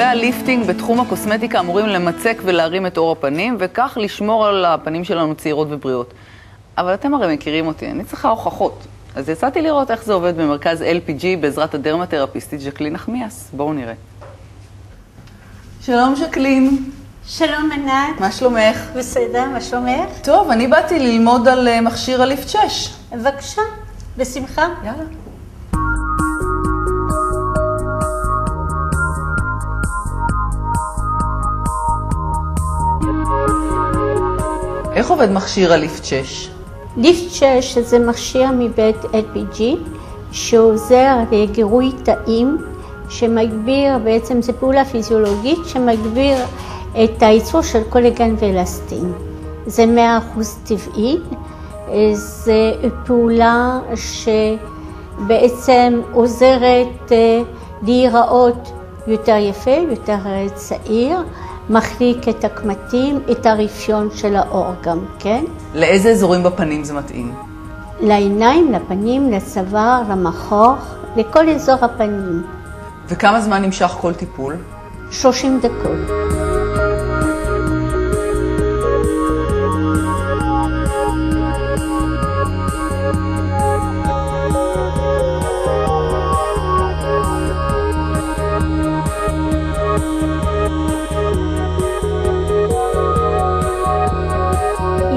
טיפולי הליפטינג בתחום הקוסמטיקה אמורים למצק ולהרים את אור הפנים, וכך לשמור על הפנים שלנו צעירות ובריאות. אבל אתם הרי מכירים אותי, אני צריכה הוכחות. אז יצאתי לראות איך זה עובד במרכז LPG בעזרת הדרמתרפיסטית ז'קלין נחמיאס. בואו נראה. שלום ז'קלין. שלום ענת. מה שלומך? בסדר, מה שלומך? טוב, אני באתי ללמוד על מכשיר הליפט 6. בבקשה, בשמחה. יאללה. איך עובד מכשיר הליפט 6? ליפט 6 זה מכשיר מבית LPG שעוזר לגירוי תאים שמגביר, בעצם זה פעולה פיזיולוגית שמגביר את הייצור של קולגן ואלסטין. זה 100% טבעי, זה פעולה שבעצם עוזרת להיראות יותר יפה, יותר צעיר, מחליק את הקמטים, את הרפיון של האור גם, כן? לאיזה אזורים בפנים זה מתאים? לעיניים, לפנים, לצוואר, למחוך, לכל אזור הפנים. וכמה זמן נמשך כל טיפול? 30 דקות.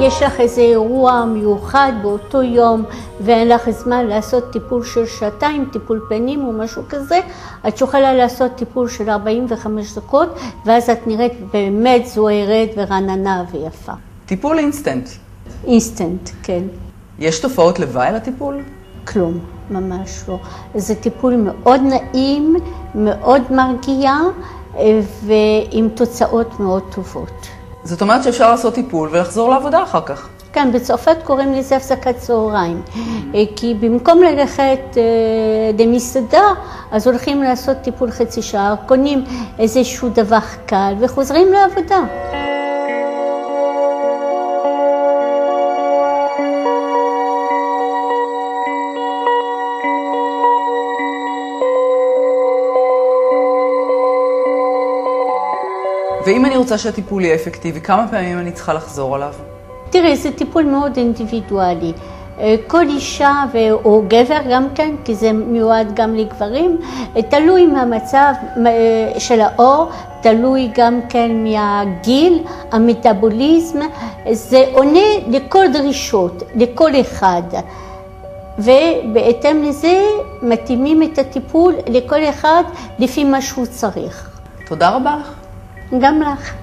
יש לך איזה אירוע מיוחד באותו יום ואין לך זמן לעשות טיפול של שעתיים, טיפול פנים או משהו כזה, את יכולה לעשות טיפול של 45 דקות ואז את נראית באמת זוהרת ורעננה ויפה. טיפול אינסטנט. אינסטנט, כן. יש תופעות לוואי לטיפול? כלום, ממש לא. זה טיפול מאוד נעים, מאוד מרגיע ועם תוצאות מאוד טובות. זאת אומרת שאפשר לעשות טיפול ולחזור לעבודה אחר כך. כן, בצרפת קוראים לזה הפסקת צהריים. כי במקום ללכת למסעדה, אז הולכים לעשות טיפול חצי שעה, קונים איזשהו דבר קל וחוזרים לעבודה. ואם אני רוצה שהטיפול יהיה אפקטיבי, כמה פעמים אני צריכה לחזור עליו? תראי, זה טיפול מאוד אינדיבידואלי. כל אישה או גבר גם כן, כי זה מיועד גם לגברים, תלוי מהמצב של האור, תלוי גם כן מהגיל, המטאבוליזם, זה עונה לכל דרישות, לכל אחד. ובהתאם לזה מתאימים את הטיפול לכל אחד לפי מה שהוא צריך. תודה רבה לך. גם לך.